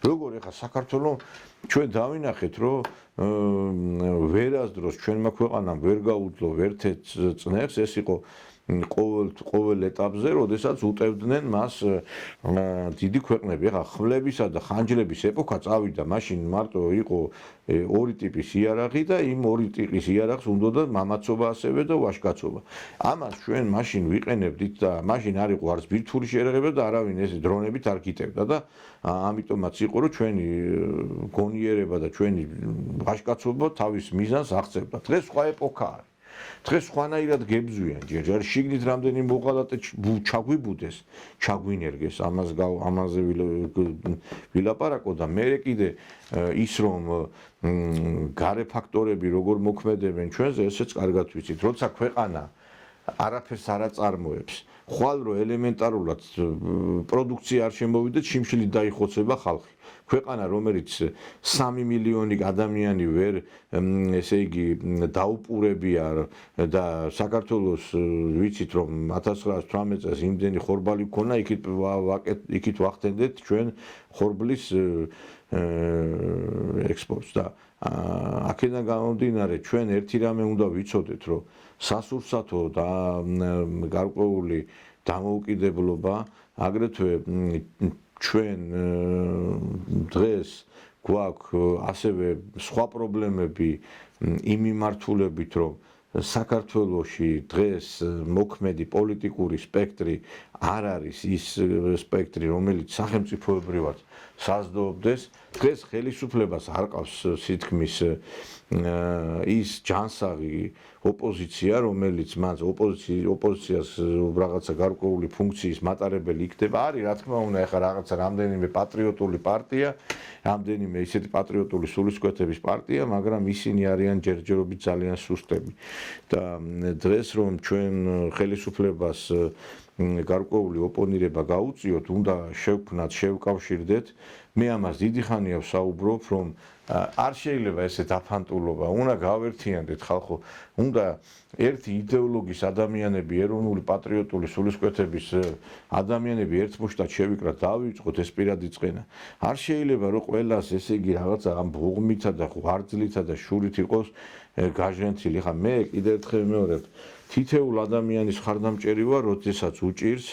როგორ ახლა საქართველოს ჩვენ დავინახეთ, რომ ვერასდროს ჩვენმა ქვეყანამ ვერ გაუძლო ვერთეთ წნეხს, ეს იყო ყოველ ეტაპზე, როდესაც უტევდნენ მას დიდი ქვეყნები. ახლა ხმლებისა და ხანჯლების ეპოქა წავიდა, მაშინ მარტო იყო ორი ტიპის იარაღი და იმ ორი ტიპის იარაღს უნდოდა მამაცობა ასევე და ვაჟკაცობა. ამას ჩვენ მაშინ ვიყენებდით და მაშინ არ იყო არც ბირთვული შეერაღება და არავინ ეს დრონებით არ გიტევდა და ამიტომაც იყო რომ ჩვენი გონიერება და ჩვენი ვაჟკაცობა თავის მიზანს აღწევდა. დღეს სხვა ეპოქა არის. დღეს სხვანაირად გებზვიან ჯერ შიგნით რამდენი მოღალატე ჩაგვიბუდეს, ჩაგვინერგეს, ამაზე ვილაპარაკო და მე კიდე ის რომ გარე ფაქტორები როგორ მოქმედებენ ჩვენზე, ესეც კარგად ვიცით, როცა ქვეყანა არაფერს არ აწარმოებს, ხვალ რომ ელემენტარულად პროდუქცია არ შემოვიდეს, შიმშილით დაიხოცება ხალხი. ქვეყანა რომელიც 3 მილიონი ადამიანი ვერ ესე იგი დაუპურებია და საქართველოს ვიცით რომ 1918 წელს იმდენი ხორბალი ქონა, იქით ვახდენდეთ ჩვენ ხორბლის ექსპორტს და აქედან გამომდინარე ჩვენ ერთი რამე უნდა ვიცოდეთ რომ სასურსათო და გარკვეული დამოუკიდებლობა აგრეთვე ჩვენ დღეს გვაქვს ასევე სხვა პრობლემები იმ მიმართულებით, რომ საქართველოში დღეს მოქმედი პოლიტიკური სპექტრი არ არის ის სპექტრი, რომელიც სახელმწიფოებრივად საზრდოობდეს. დღეს ხელისუფლებას არ ყავს სითქმის ის ჯანსაღი ოპოზიცია, რომელიც მას ოპოზიციას რაღაცა გარკვეული ფუნქციის მატარებელი იქნება. არის რა თქმა უნდა ახლა რაღაცა რამდენიმე პატრიოტული პარტია, რამდენიმე ისეთი პატრიოტული სულისკვეთების პარტია, მაგრამ ისინი არიან ჯერჯერობით ძალიან სუსტები. და დღეს რომ ჩვენ ხელისუფლებას გარკვეული ოპონირება გაუწიოთ, უნდა შევქმნათ, შევკავშირდეთ. მე ამას დიდი ხანია ვსაუბრობ, რომ არ შეიძლება ესე დაფანტულობა, უნდა გავერთიანდეთ ხალხო, უნდა ერთი იდეოლოგიის ადამიანები, ეროვნული პატრიოტული სულისკვეთების ადამიანები ერთმოშტად შევიკრათ, დავიწყოთ ეს პირადი წყენა. არ შეიძლება რომ ყველას ესე იგი რაღაცა ამ ბოღმითა და ღვარძლითა და შურით იყოს გაჟენთილი. ხა მე კიდევ ერთხელ მეორებ თითოეულ ადამიანის ხარდამჭერი ვარ, როდესაც უჭირს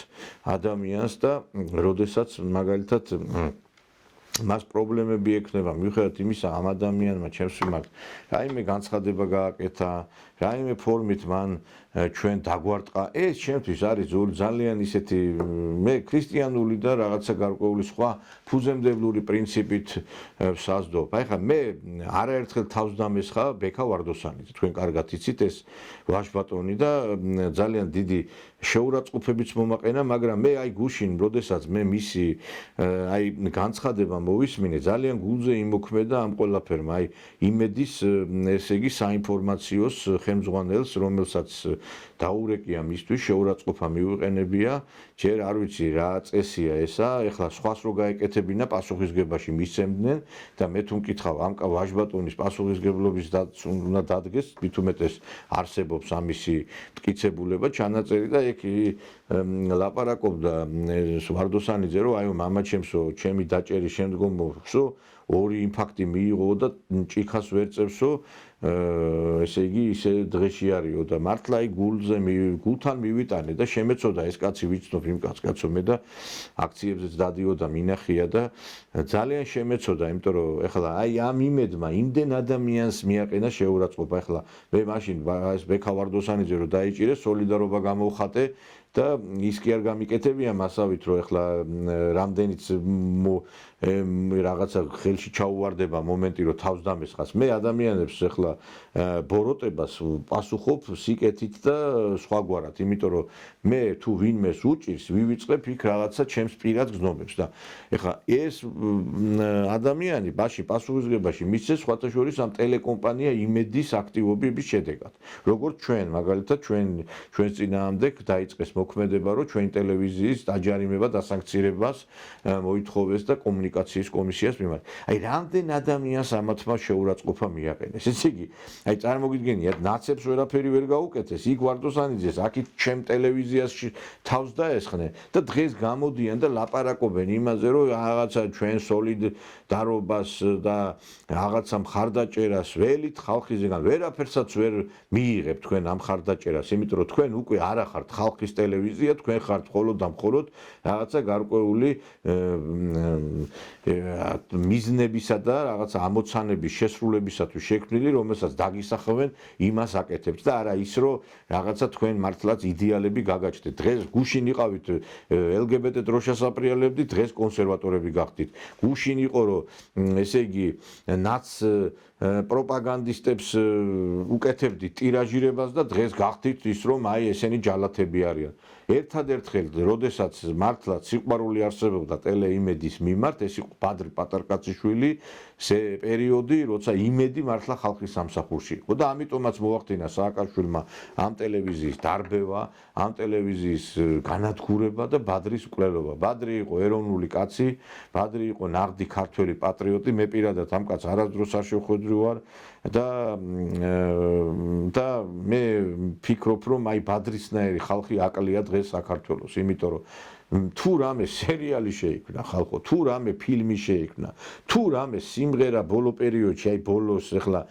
ადამიანს და როდესაც მაგალითად მას პრობლემები ექნება მიუხედავად იმისა ამ ადამიანმა ჩემს მიმართ რაიმე განცხადება გააკეთა, რაიმე ფორმით მან ჩვენ დაგვარტყა ეს ჩემთვის არის ძალიან ისეთი მე ქრისტიანული და რაღაცა გარკვეული სხვა ფუძემდებლური პრინციპით ვსაზდობ. აი ხა მე არაერთხელ თავს დამესხა ბექა ვარდოსანიძე. თქვენ კარგად იცით ეს ვაჟბატონი და ძალიან დიდი შეურაცხყოფებიც მომაყენა, მაგრამ მე აი გუშინ, როდესაც მე მისი აი განცხადება მოვისმინე, ძალიან გულზე იმოქმედა ამ ყველაფერმა, აი იმედის ესე იგი საინფორმაციოს ხელმძღვანელს, რომელსაც დაურეკია მისთვის შეურაცხყოფა მიუყენებია, ჯერ არ ვიცი რა წესია ესა, ეხლა სხვას რო გაეკეთებინა პასუხისგებაში მისცემდნენ და მე თუ მკითხავ ამ ვაჟბატონის პასუხისგებლობის უნდა დადგეს, მით უმეტეს არსებობს ამისი მტკიცებულება, ჩანაწერი და ეგ ლაპარაკობდა ვარდოსანიძე რომ აიო მამაჩემსო, ჩემი დაჭერის შემდგომსო ორი ინფარქტი მიიღო და ჭიქას ვერ წევსო, ესე იგი ისე დღეში არისო და მართლა აი გულთან მივიტანე და შემეწოდა ეს კაცი ვიცნობ იმ კაცო მე და აქციებზეც დადიოდა მინახია და ძალიან შემეწოდა, იმიტომ რომ ეხლა აი ამ იმედმა იმდენ ადამიანს მიაყენა შეურაცხყოფა. ეხლა მე მაშინ ეს ბექა ვარდოსანიძე რომ დაიჭირე, სოლიდარობა გამოვხატე და ის კი არ გამიკეთებია მასავით რომ ეხლა რამდენიც რაღაცა ხელში ჩაუვარდება მომენტი რომ თავს დამესხას. მე ადამიანებს ეხლა ბოროტებას პასუხობ სიკეთით და სხვაგვარად, იმიტომ რომ მე თუ ვინმეს უჭირს, ვივიწყებ იქ რაღაცა ჩემს პირად გზნობებს და ეხლა ეს ადამიანი ბაში პასუხისგებაში მისცეს სხვათა შორის ამ ტელეკომპანია იმედის აქტივობების შედეგად. როგორც ჩვენ, მაგალითად ჩვენს წინააღმდეგ დაიწყეს მოქმედება, რომ ჩვენი ტელევიზიის დაჯარიმება დასანქცირებას მოითხოვეს და კომუნიკაციის კომისიას მიმართ. აი რამდენ ადამიანს ამათმა შეურაცხყოფა მიაყენეს. ესე იგი, აი წარმოგიდგენიათ, ნაცებს ვერაფერი ვერ გაუკეთეს, იქ ვარდოსანიძეს, აქეთ ჩემ ტელევიზიაში თავს დაესხნენ და დღეს გამოდიან და ლაპარაკობენ იმაზე, რომ რაღაცა ჩვენ სოლიდარობას და რაღაცა მხარდაჭერას ველით ხალხისგან, ვერაფერსაც ვერ მიიღებ თქვენ ამ მხარდაჭერას, იმიტომ რომ თქვენ უკვე არა ხართ ხალხის ტელევიზია, თქვენ ხართ მხოლოდ და მხოლოდ რაღაცა გარკვეული მიზნებისა და რაღაცა ამოცანების შესრულებისათვის შექმნილი, რომელსაც დაგისახავენ, იმას აკეთებთ და არა ის, რომ რაღაცა თქვენ მართლაც იდეალები გაგაჩნდეთ. დღეს გუშინ იყავით LGBT დროშას აპრიალებდით, დღეს კონსერვატორები გახდით. გუშინ იყო, რომ ესე იგი ნაც პროპაგანდისტებს უკეთებდით ტირაჟირებას და დღეს გახდით ის, რომ აი ესენი ჯალათები არიან. ერთადერთხელ, როდესაც მართლაც სიყვარული არსებობდა ტელეიმედის მიმართ, ეს იყო ბადრი პატარკაციშვილი, პერიოდი, როცა იმედი მართლა ხალხის სამსახურში იყო და ამიტომაც მოახდინა სააკაშვილმა ამ ტელევიზიის დარბევა, ამ ტელევიზიის განადგურება და ბადრის მკვლელობა. ბადრი იყო ეროვნული კაცი, ბადრი იყო ნაღდი ქართველი პატრიოტი, მე პირადად ამ კაცს არასდროს არ შევხვედრი ვარ და მე ფიქრობ, რომ აი ბადრისნაირი ხალხი აკლია დღეს საქართველოს, იმიტომ რომ თუ რამე სერიალი შეიქმნა ხალხო, თუ რამე ფილმი შეიქმნა, თუ რამე სიმღერა ბოლო პერიოდში, აი ბოლოს ეხლა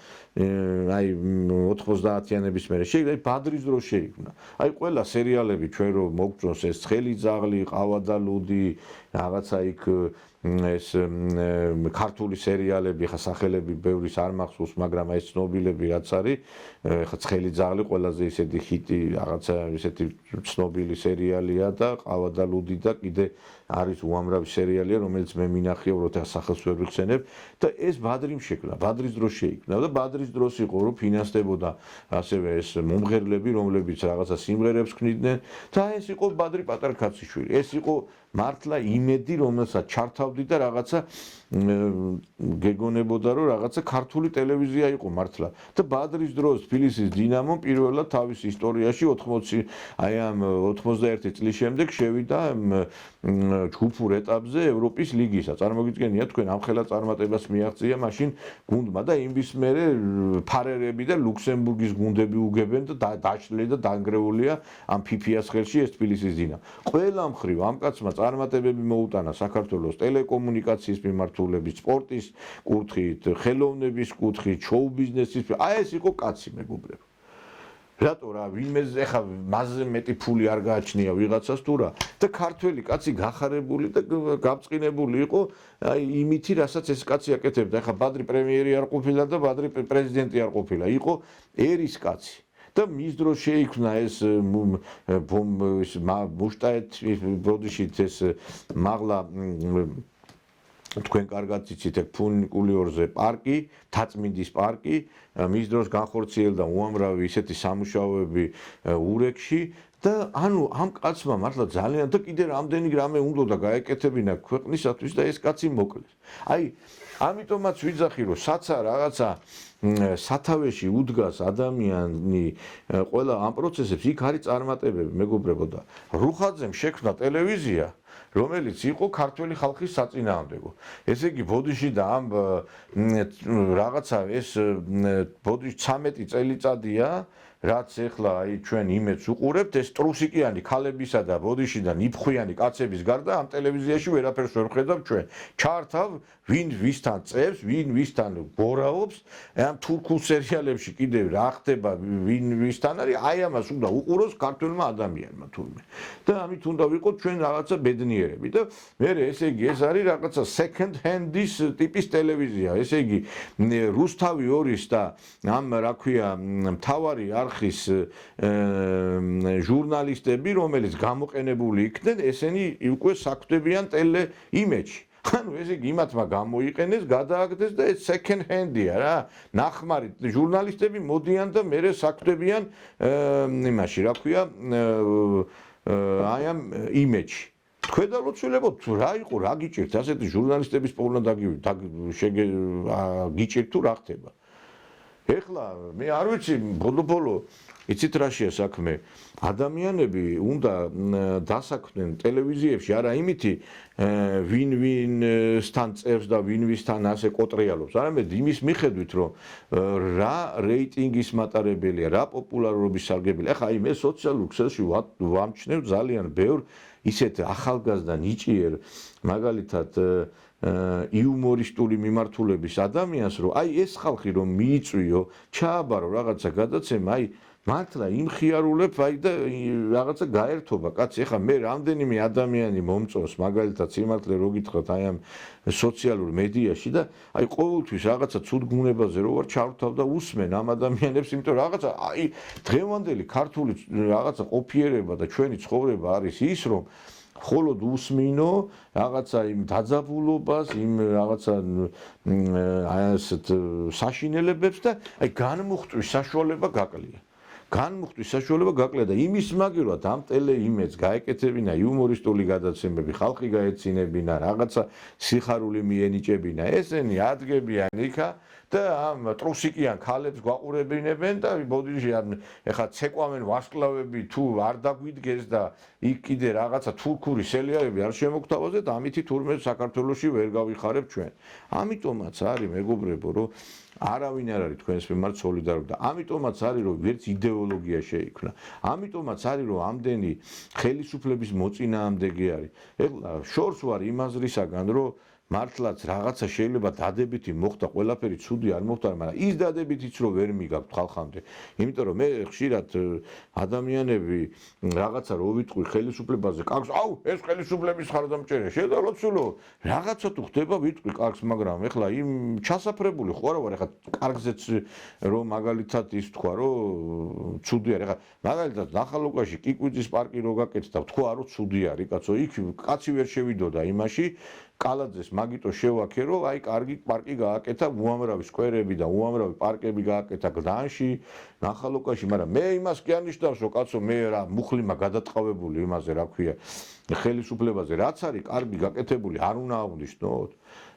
აი 90-იანების მერე შეიქმნა, აი ბადრის დროს შეიქმნა. აი ყველა სერიალები ჩვენ რომ მოგწონს ეს ცხელი ძაღლი, ყავა და ლუდი, რაღაცა იქ ეს ქართული სერიალები, ხა სახელები ბევრის არ მახსოვს, მაგრამ ეს ცნობილები რაც არის, ხა ცხელი ძაღლი ყველაზე ისეთი ჰიტი, რაღაცა ისეთი ცნობილი სერიალია და ყავა და ლუდი და კიდე არის უამრავი სერიალია, რომელიც მე მინახია, უბრალოდ სახელს ვერ ვიხსენებ და ეს ბადრიმ შექმნა, ბადრის დროს შეიქმნა და ბადრის დროს იყო, რომ ფინანსდებოდა ასევე ეს მომღერლები, რომლებიც რაღაცა სიმღერებს ქმნიდნენ და ეს იყო ბადრი პატარკაციშვილი. ეს იყო მართლა იმედი, რომელსაც ჩართავდი და რაღაცა გეგონებოდა, რომ რაღაცა ქართული ტელევიზია იყო მართლა. და ბადრის დროს თბილისის დინამომ პირველად თავის ისტორიაში 80 აი ამ 91 წლის შემდეგ შევიდა ჯგუფურ ეტაპზე ევროპის ლიგისა. წარმოგიდგენია თქვენ ამხელა წარმატებას მიაღწია მაშინ გუნდმა და იმის მერე ფარერები და ლუქსემბურგის გუნდები უგებენ და დაშლილი და დანგრეულია ამ ფიფიას ხელში ეს თბილისის დინამო. ყველა მხრივ ამ კაცმა წარმატებები მოუტანა საქართველოს ტელეკომუნიკაციის მიმართულებით, სპორტის კუთხით, ხელოვნების კუთხით, შოუ ბიზნესის. აი ეს იყო კაცი მეგობრებო. რატო რა ვინმე ეხა მასზე მეტი ფული არ გააჩნია ვიღაცას თუ რა და ქართველი კაცი გახარებული და გაბწყინებული იყო აი იმითი რასაც ეს კაცი აკეთებდა. ეხა ბადრი პრემიერი არ ყოფილა და ბადრი პრეზიდენტი არ ყოფილა, იყო ერის კაცი და მის დროს შეიქმნა ეს მუშტაეთის ბოდიშით ეს მაღლა თქვენ კარგად იცით ეგ ფუნიკულიორზე პარკი, თაწმინდის პარკი, მის დროს განხორციელდა უამრავი ისეთი სამუშაოები ურეკში და ანუ ამ კაცმა მართლა ძალიან და კიდე რამდენი რამე უნდა გაეკეთებინა ქვეყნისათვის და ეს კაცი მოკლეს. აი, ამიტომაც ვიძახი რომ საცა რაღაცა სათავეში უდგას ადამიანი ყველა ამ პროცესებს იქ არის წარმატებები მეგობრებო და რუხაძემ შექმნა ტელევიზია რომელიც იყო ქართველი ხალხის საწინააღმდეგო. ესე იგი ბოდიში და ამ რაღაცა ეს ბოდიში 13 წელიწადია რაც ეხლა აი ჩვენ იმედს უყურებთ ეს ტრუსიკიანი ქალებისა და ბოდიშიდან იფხვიანი კაცების გარდა ამ ტელევიზიაში ვერაფერს ვერ ხედავ ჩვენ. ჩართავ ვინ ვისთან წევს, ვინ ვისთან გორაობს, ამ თურქულ სერიალებში კიდევ რა ხდება, ვინ ვისთან არის, აი ამას უნდა უყუროს ქართველმა ადამიანმა თურმე. და ამით უნდა ვიყოთ ჩვენ რაღაცა ბედნიერები და მე ესე იგი ეს არის რაღაცა second hand-ის ტიპის ტელევიზია. ესე იგი რუსთავი 2-ის და ამ რა ქვია მთავარი არხის ჟურნალისტები, რომელიც გამოყენებული იქნენ, ესენი უკვე საქმდებიან ტელეიმეჯში. ანუ ესე იგი იმათმა გამოიყენეს, გადააგდეს და ეს second hand-ია რა. ნახმარი ჟურნალისტები მოდიან და მერე საქმდებიან იმაში, რა ქვია, აი ამ იმეჯში. თქვენ და ლოცველებო, რა იყო, რა გიჭირთ ასეთი ჟურნალისტების პოვნა გიჭირთ თუ რა ხდება? ეხლა მე არ ვიცი ბოლო იცით რაშია საქმე ადამიანები უნდა დასაქმდნენ ტელევიზიებში არა იმითი ვინ-ვინსთან წევს და ვინ-ვისთან ასე კოტრიალობს არამედ იმის მიხედვით რომ რა რეიტინგის მატარებელია რა პოპულარობის სარგებელია ეხლა აი მე სოციალურ ქსელში ვამჩნევ ძალიან ბევრ ისეთ ახალგაზრდა ნიჭიერ მაგალითად იუმორისტული მიმართულების ადამიანს რომ აი ეს ხალხი რომ მიიწვიო ჩააბარო რაღაცა გადაცემა აი მართლა იმხიარულებ აი და რაღაცა გაერთობა კაცი ეხლა მე რამდენიმე ადამიანი მომწონს მაგალითად სიმართლე რო გითხრათ აი ამ სოციალურ მედიაში და აი ყოველთვის რაღაცა ცუდ გუნებაზე რო ვარ ჩავრთავ და усმენ ამ ადამიანებს იმიტომ რაღაცა აი დღევანდელი ქართული რაღაცა ყოფიერება და ჩვენი ცხოვრება არის ის რომ ხოლოდ უსმინო რაღაცა იმ დაძაბულობას, იმ რაღაცა აი ასეთ საშინელებებს და აი განმუხტვის საშუალება გაკლია. განმუხტვის საშუალება გაკლია და იმის მაგივრად ამ ტელეიმეჯს გაეკეთებინა იუმორისტული გადაცემები, ხალხი გაეცინებინა, რაღაცა სიხარული მიენიჭებინა. ესენი ადგებიან იქა და ამ ტრუსიკიან ქალებს გვაყურებინებენ და ბოდიში ეხა ცეკვამენ ვარსკვლავები თუ არ დაგვიდგეს და იქ კიდე რაღაცა თურქული სერიალები არ შემოგთავაზეთ, ამითი თურმე საქართველოში ვერ გავიხარებ ჩვენ. ამიტომაც არის მეგობრებო, რომ არავინ არ არის თქვენს მიმართ სოლიდარული და ამიტომაც არის რომ ვერც იდეოლოგია შეიქმნა. ამიტომაც არის რომ ამდენი ხელისუფლების მოწინააღმდეგე არის. ეხლა შორს ვარ იმ აზრისაგან რომ მართლაც რაღაცა შეიძლება დადებითი მოხდა, ყველაფერი ცუდი არ მოხდა, მაგრამ ის დადებითიც რომ ვერ მიგაქვთ ხალხამდე. იმიტომ რომ მე ხშირად ადამიანები რაღაცა რო ვიტყვი ხელისუფლებაზე, კარგს, აუ, ეს ხელისუფლების ხარდამჭერია. შედალოცულო, რაღაცა თუ ხდება ვიტყვი კარგს, მაგრამ ეხლა იმ ჩასაფრებული ხო არა ვარ, ეხლა კარგზეც რომ მაგალითად ის თქვა, რომ ცუდი არის. ეხლა მაგალითად ნახალუკაში კიკვიძის პარკი რო გაკეთდა, თქვა რომ ცუდი არის, კაცო, იქ კაცი ვერ შევიდოდა იმაში კალაძეს მაგიტო შევაქე რომ აი კარგი პარკი გააკეთა უამრავი სკვერები და უამრავი პარკები გააკეთა გდანში ნახალუკაში მაგრამ მე იმას კი ანიშნავს რომ კაცო მე რა მუხლიმა გადატყავებული იმაზე რა ქვია ხელისუფლებაზე რაც არის კარგი გაკეთებული არ უნდა აღნიშნოთ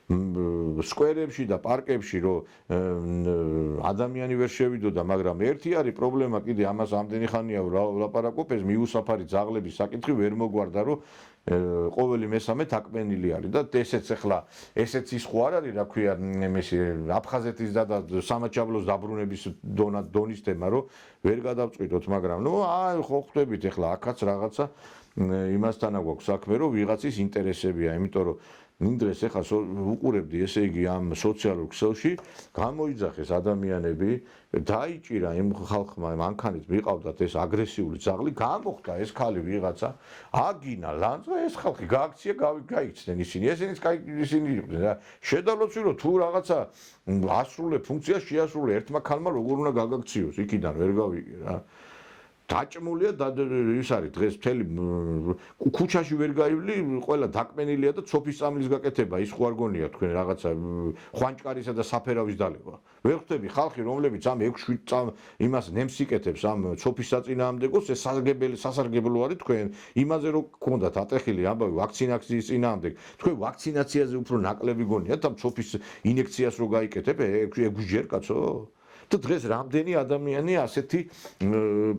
სკვერებში და პარკებში რომ ადამიანი ვერ შევიდოდა მაგრამ ერთი არის პრობლემა კიდე ამას ამდენი ხანია ვლაპარაკობ ეს მიუსაფარი ძაღლების საკითხი ვერ მოგვარდა რომ ყოველი მესამე თაკმენილი არის და ესეც ახლა ესეც ის ხო არ არის რა ქვია მესი აფხაზეთის და სამაჩაბლოს დაბრუნების დონის თემა რომ ვერ გადავწყვიტოთ მაგრამ ნუ აი ხო ხვდებით ახლა აქაც რაღაცა იმასთანა გვაქვს საქმე რომ ვიღაცის ინტერესებია იმიტომ რომ იმ დღეს ეხლა უყურებდი, ესე იგი ამ სოციალურ ქსელში გამოიძახეს ადამიანები, დაიჭირა იმ ხალხმა მანქანით მიყავდათ ეს აგრესიული ძაღლი, გამოხდა ეს ხალი ვიღაცა, აგინა ლანძღვა, ეს ხალხი გააქცია, გაიქცნენ ისინი. ესენიც ისინი იყვნენ რა. შედავლოცი რომ თუ რაღაცა ასრულე ფუნქცია შეასრულე ერთმა ხალმა როგორ უნდა გაგაქციოს, იქიდან ვერ გავიგე რა. დაჭმულია ის არის დღეს მთელი ქუჩაში ვერ გაივლი, ყველა დაკმენილია და ცოფის წამლის გაკეთება, ის ხო არ გონია თქვენ რაღაცა ხვანჭკარისა და საფერავის დალევა. ვერ ხვდები ხალხი, რომლებიც ამ 6-7 წამ იმას ნემს იკეთებს ამ ცოფის საწინააღმდეგოს, ეს სასარგებლო არის თქვენ იმაზე რომ გქონდათ ატეხილი ამბავი ვაქცინაციის წინააღმდეგ. თქვენ ვაქცინაციაზე უფრო ნაკლები გონიათ ამ ცოფის ინექციას რო გაიკეთებ, ეგ კაცო? და დღეს რამდენი ადამიანი ასეთი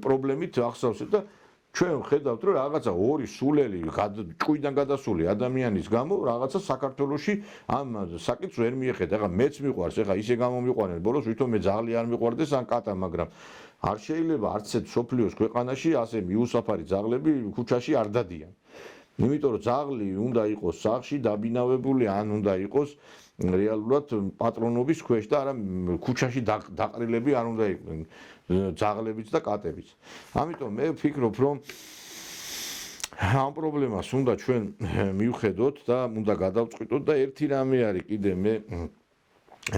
პრობლემით ახსოვს და ჩვენ ხედავთ რომ რაღაცა ორი სულელი ჭკვიდან გადასული ადამიანის გამო რაღაცა საქართველოში ამ საკითხს ვერ მიეხედა. ეხლა მეც მიყვარს, ეხლა ისე გამომიყვანენ ბოლოს, ვითომ მე ძაღლი არ მიყვარდეს ან კატა, მაგრამ არ შეიძლება არც ერთ სოფლიოს ქვეყანაში ასე მიუსაფარი ძაღლები ქუჩაში არ დადიან. იმიტომ რომ ძაღლი უნდა იყოს სახლში დაბინავებული, ან უნდა იყოს რეალურად პატრონობის ქვეშ და არა ქუჩაში დაყრილები არ უნდა იყვნენ ძაღლებიც და კატებიც. ამიტომ მე ვფიქრობ, რომ ამ პრობლემას უნდა ჩვენ მივხედოთ და უნდა გადავწყვიტოთ და ერთი რამე არის კიდე მე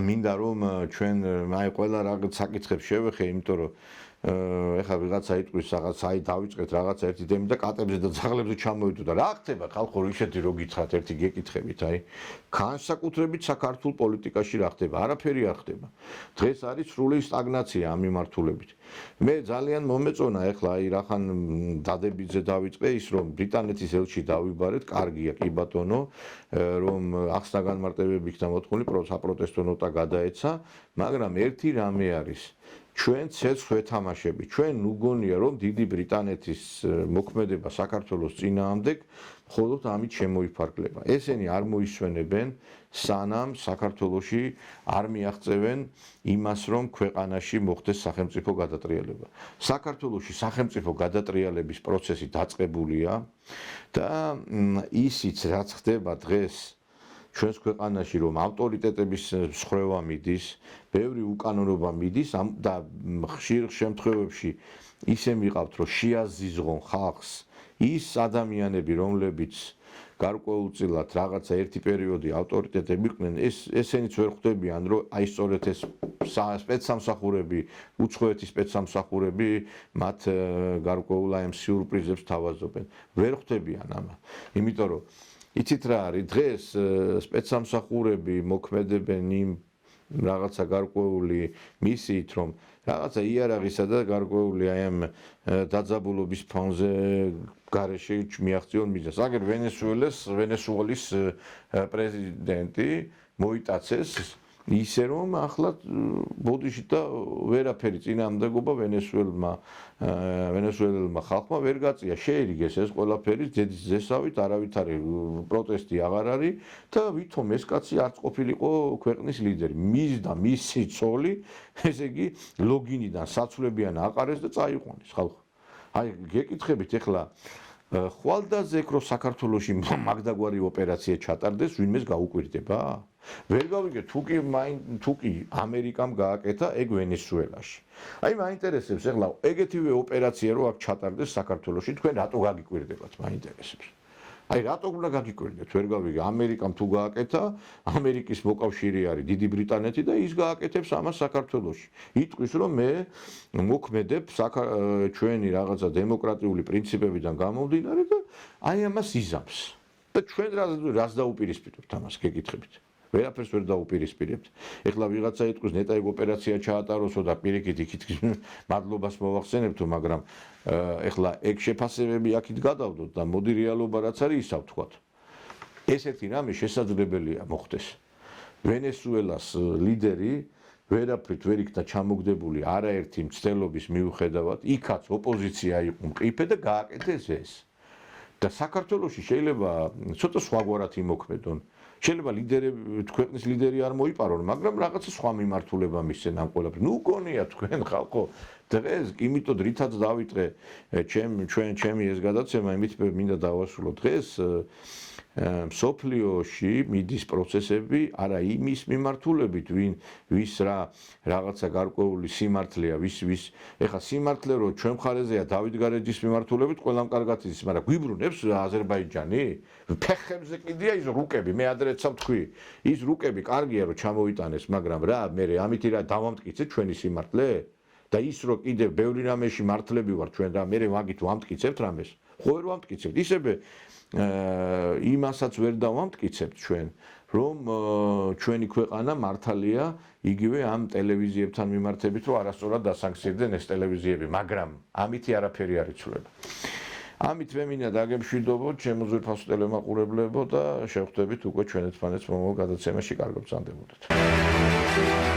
მინდა რომ ჩვენ აი ყველა რაღაც საკითხებს შევეხე, იმიტომ რომ ეხლა ვიღაცა იტყვის რაღაც აი დავიწყეთ რაღაცა ერთი თემი და კატებზე და ძაღლებზე ჩამოვიდო და რა ხდება ხალხო ისეთი რო გითხრათ ერთი გეკითხებით აი განსაკუთრებით საქართველოს პოლიტიკაში რა ხდება არაფერი არ ხდება დღეს არის სრული სტაგნაცია ამ მიმართულებით მე ძალიან მომეწონა ეხლა აი რახან დადებიძე დავიწყე ის რომ ბრიტანეთის ელჩი დავიბარეთ კარგია კი ბატონო რომ ახსნა განმარტებები იქნა მოთხოვნი საპროტესტო ნოტა გადაეცა მაგრამ ერთი რამე არის ჩვენ ცეცხლ ვეთამაშები ჩვენ უგონია რომ დიდი ბრიტანეთის მოქმედება საქართველოს წინააღმდეგ მხოლოდ ამით შემოიფარგლება ესენი არ მოისვენებენ სანამ საქართველოში არ მიაღწევენ იმას რომ ქვეყანაში მოხდეს სახელმწიფო გადატრიალება საქართველოში სახელმწიფო გადატრიალების პროცესი დაწყებულია და ისიც რაც ხდება დღეს ჩვენს ქვეყანაში რომ ავტორიტეტების სხრევა მიდის, ბევრი უკანონობა მიდის და ხშირ შემთხვევებში ისე მიყავთ რომ შეაზიზღონ ხალხს ის ადამიანები რომლებიც გარკვეულწილად რაღაცა ერთი პერიოდი ავტორიტეტები იყვნენ ესენიც ვერ ხვდებიან რომ აი სწორედ ეს სპეცსამსახურები უცხოეთის სპეცსამსახურები მათ გარკვეულ აი ამ სიურპრიზებს თავაზობენ ვერ ხვდებიან ამას იმიტომ რომ იცით რა არის დღეს სპეცსამსახურები მოქმედებენ იმ რაღაცა გარკვეული მისიით რომ რაღაცა იარაღისა და გარკვეული აი ამ დაძაბულობის ფონზე გარეშე მიაღწიონ მიზანს. აგერ ვენესუელის პრეზიდენტი მოიტაცეს ისე რომ ახლა ბოდიში და ვერაფერი წინააღმდეგობა ვენესუელელმა ხალხმა ვერ გაწია შეერიგეს ეს ყველაფერი ძედის ზესავით არავითარი პროტესტი აღარ არის და ვითომ ეს კაცი არც ყოფილიყო ქვეყნის ლიდერი მის და მისი ცოლი ესე იგი ლოგინიდან საცვლებიან აყარეს და წაიყვანეს ხალხი აი გეკითხებით ახლა ხვალდაზექ რომ საქართველოში მაგდაგვარი ოპერაცია ჩატარდეს ვინმეს გაუკვირდება ვერ გავიგე თუ კი ამერიკამ გააკეთა ეგ ვენესუელაში. აი მაინტერესებს ახლა ეგეთივე ოპერაცია რო აქ ჩატარდეს საქართველოში თქვენ რატო გაგიკვირდებათ მაინტერესებს. აი რატო უნდა გაგიკვირდეთ ვერ გავიგე ამერიკამ თუ გააკეთა ამერიკის მოკავშირე არის დიდი ბრიტანეთი და ის გააკეთებს ამას საქართველოში. იტყვის რომ მე მოქმედებ ჩვენი რაღაცა დემოკრატიული პრინციპებიდან გამომდინარე და აი ამას იზამს. და ჩვენ რას დაუპირისპირებთ ამას გეკითხებით. ვერაფერს ვერ დაუპირისპირებთ. ეხლა ვიღაცა იტყვის ნეტა ეგ ოპერაცია ჩაატაროსო და პირიქით იქით მადლობას მოვახსენებთო, მაგრამ ეხლა ეგ შეფასებები აქეთ გადავდოთ და მოდი რეალობა რაც არის ისა ვთქვათ. ესეთი რამე შესაძლებელია მოხდეს. ვენესუელას ლიდერი ვერაფრით ვერ იქნა ჩამოგდებული არაერთი მცდელობის მიუხედავად, იქაც ოპოზიცია იყო მყიფე და გააკეთეს ეს. და საქართველოში შეიძლება ცოტა სხვაგვარად იმოქმედონ. შეიძლება ქვეყნის ლიდერი არ მოიპარონ, მაგრამ რაღაცა სხვა მიმართულება მისცენ ამ ყველაფერს. ნუ გონია თქვენ ხალხო, დღეს იმიტომ რითაც დავიწყე ჩემი ეს გადაცემა, იმით მინდა დავასრულო დღეს სოფლიოში მიდის პროცესები არა იმის მიმართულებით, ვის რაღაცა გარკვეული სიმართლეა, ეხა სიმართლე რო ჩვენ მხარეზეა დავით გარეჯის მიმართულებით, ყველამ კარგად იცის, მაგრამ გვიბრუნებს აზერბაიჯანი? ფეხებზე კიდია ის რუკები, მე ადრეცა ვთქვი, ის რუკები კარგია რომ ჩამოვიტანეს, მაგრამ რა, მე ამითი რა დავამტკიცეთ ჩვენი სიმართლე? და ის რო კიდევ ბევრი რამეში მართლები ვარ ჩვენ და მე მაგით ვამტკიცებთ რამეს? ხო ვერ ვამტკიცებთ. ისევე იმასაც ვერ დავამტკიცებთ ჩვენ, რომ ჩვენი ქვეყანა მართალია იგივე ამ ტელევიზიებთან მიმართებით, რომ არასწორად დასანქცირდნენ ეს ტელევიზიები, მაგრამ ამითი არაფერი არ იცვლება. ამით მე მინდა დაგემშვიდობოთ, ჩემო ძვირფასო ტელემაყურებლებო და შევხვდებით უკვე ჩვენ ერთმანეთს მომავალ გადაცემაში, კარგად გრძანდებოდეთ.